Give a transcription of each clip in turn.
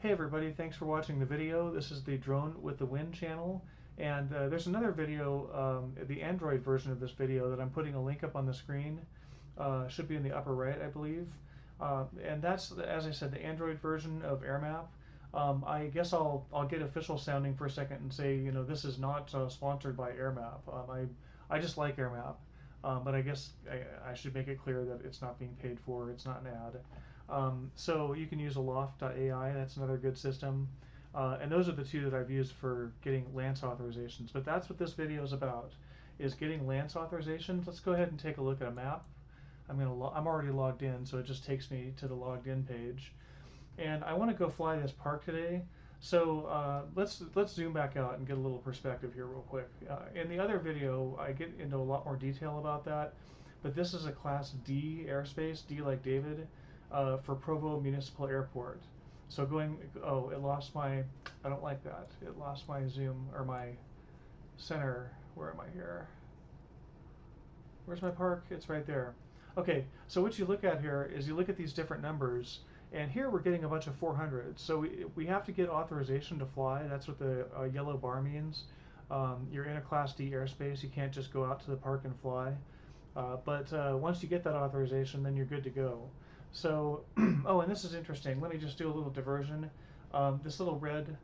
Hey everybody, thanks for watching the video. This is the Drone with the Wind channel, and there's another video, the Android version of this video that I'm putting a link up on the screen. Should be in the upper right, I believe. And that's, as I said, the Android version of Airmap. I guess I'll get official sounding for a second and say, this is not sponsored by Airmap. I just like Airmap. But I guess I should make it clear that it's not being paid for. It's not an ad. So you can use Aloft.ai. That's another good system. And those are the two that I've used for getting LAANC authorizations. But that's what this video is about, is getting LAANC authorizations. Let's go ahead and take a look at a map. I'm already logged in, so it just takes me to the logged in page. And I want to go fly this park today. So let's zoom back out and get a little perspective here real quick. In the other video, I get into a lot more detail about that, but this is a Class D airspace, D like David, for Provo Municipal Airport. So it lost my, I don't like that. It lost my zoom, or my center. Where am I here? Where's my park? It's right there. Okay, so what you look at here is you look at these different numbers, and here we're getting a bunch of 400s. So we have to get authorization to fly. That's what the yellow bar means. You're in a Class D airspace. You can't just go out to the park and fly. But once you get that authorization, then you're good to go. So, oh, and this is interesting. Let me just do a little diversion. This little red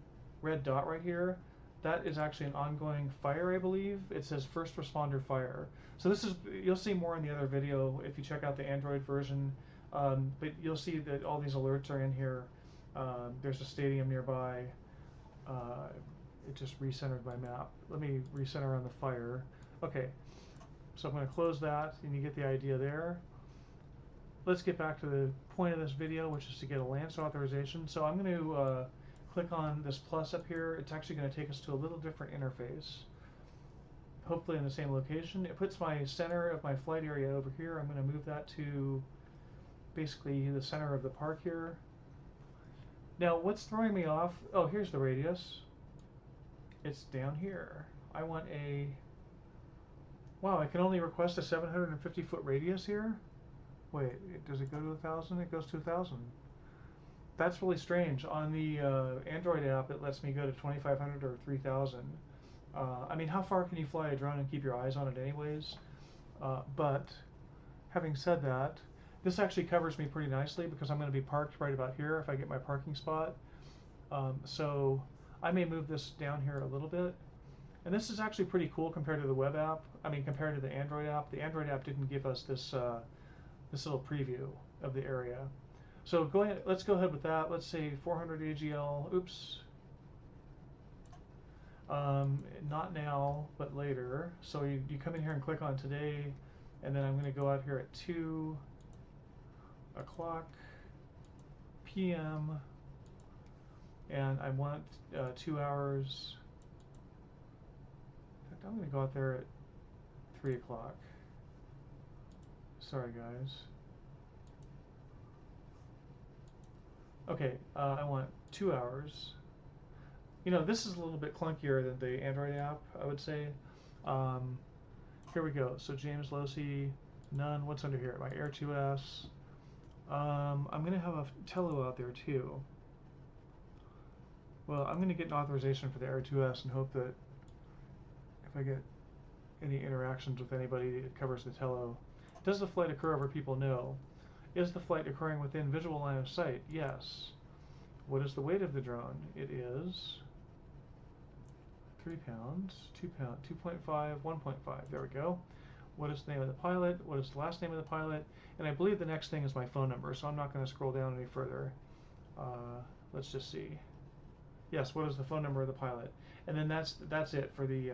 dot right here, that is actually an ongoing fire, I believe. It says first responder fire. So this is, you'll see more in the other video if you check out the Android version. But you'll see that all these alerts are in here. There's a stadium nearby. It just recentered my map. Let me recenter on the fire. Okay, so I'm going to close that, and you get the idea there. Let's get back to the point of this video, which is to get a LAANC authorization. So I'm going to click on this plus up here. It's actually going to take us to a little different interface, hopefully in the same location. It puts my center of my flight area over here. I'm going to move that to basically the center of the park here. Now what's throwing me off, oh, here's the radius. It's down here. I want a, wow, I can only request a 750 foot radius here? Wait, does it go to 1,000? It goes to 1,000. That's really strange. On the Android app, it lets me go to 2,500 or 3,000. I mean, how far can you fly a drone and keep your eyes on it anyways? But having said that, this actually covers me pretty nicely because I'm going to be parked right about here if I get my parking spot. So I may move this down here a little bit. And this is actually pretty cool compared to the web app. I mean, compared to the Android app. The Android app didn't give us this this little preview of the area. So let's go ahead with that. Let's say 400 AGL. Oops. Not now, but later. So you come in here and click on today, and then I'm going to go out here at 2 o'clock p.m. and I want 2 hours. In fact, I'm going to go out there at 3 o'clock. Sorry, guys. Okay, I want 2 hours. This is a little bit clunkier than the Android app, I would say. Here we go. So James Losi, none. What's under here? My Air2S. I'm going to have a Tello out there too. Well, I'm going to get an authorization for the Air2S and hope that if I get any interactions with anybody, it covers the Tello. Does the flight occur over people? No. Is the flight occurring within visual line of sight? Yes. What is the weight of the drone? It is 3 pounds, 2 pounds, 2.5, 1.5. There we go. What is the name of the pilot? What is the last name of the pilot? And I believe the next thing is my phone number, so I'm not going to scroll down any further. Let's just see. Yes, what is the phone number of the pilot? And then that's it for the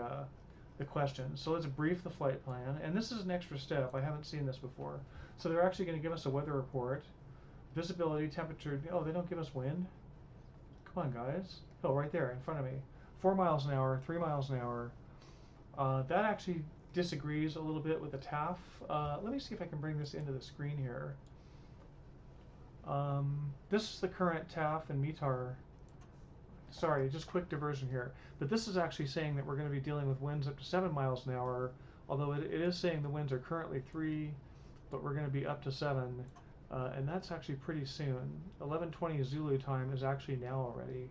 questions. So let's brief the flight plan. And this is an extra step. I haven't seen this before. So they're actually going to give us a weather report, visibility, temperature. Oh, they don't give us wind? Come on, guys. Oh, right there in front of me. 4 miles an hour, 3 miles an hour. That actually disagrees a little bit with the TAF. Let me see if I can bring this into the screen here. This is the current TAF and METAR. Sorry, just quick diversion here. But this is actually saying that we're going to be dealing with winds up to 7 miles an hour, although it is saying the winds are currently 3, but we're going to be up to 7 and that's actually pretty soon. 11:20 Zulu time is actually now already.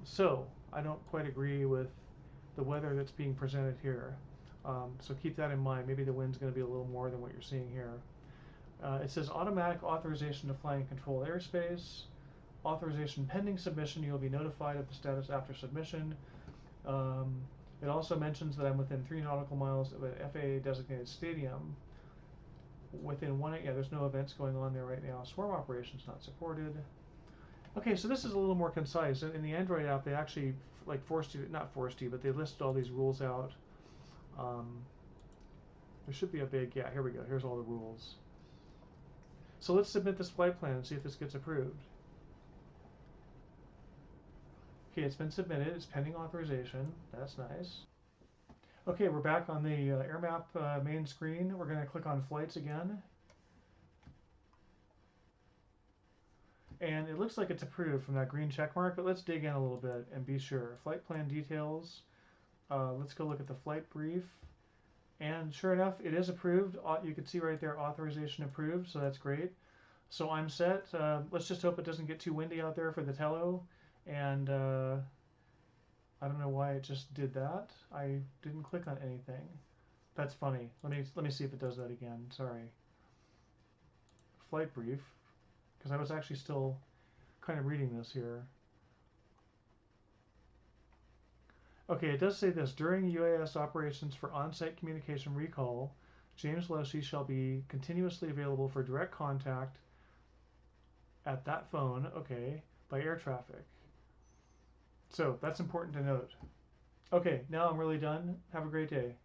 So I don't quite agree with the weather that's being presented here. So keep that in mind. Maybe the wind's going to be a little more than what you're seeing here. It says automatic authorization to fly in controlled airspace. Authorization pending submission. You'll be notified of the status after submission. It also mentions that I'm within 3 nautical miles of an FAA designated stadium. Within yeah, there's no events going on there right now. Swarm operations not supported. Okay, so this is a little more concise. In the Android app, they actually like not forced you, but they listed all these rules out. There should be a big, yeah, here we go. Here's all the rules. So let's submit this flight plan and see if this gets approved. Okay, it's been submitted. It's pending authorization. That's nice. Okay, we're back on the Airmap main screen. We're going to click on flights again. And it looks like it's approved from that green check mark, but let's dig in a little bit and be sure. Flight plan details. Let's go look at the flight brief. And sure enough, it is approved. You can see right there, authorization approved, so that's great. So I'm set. Let's just hope it doesn't get too windy out there for the tello. And I don't know why it just did that. I didn't click on anything. That's funny. Let me see if it does that again. Sorry. Flight brief, because I was actually still kind of reading this here. Okay, it does say this. During UAS operations for on-site communication recall, James Loesch shall be continuously available for direct contact at that phone, okay, by air traffic. So that's important to note. Okay, now I'm really done. Have a great day.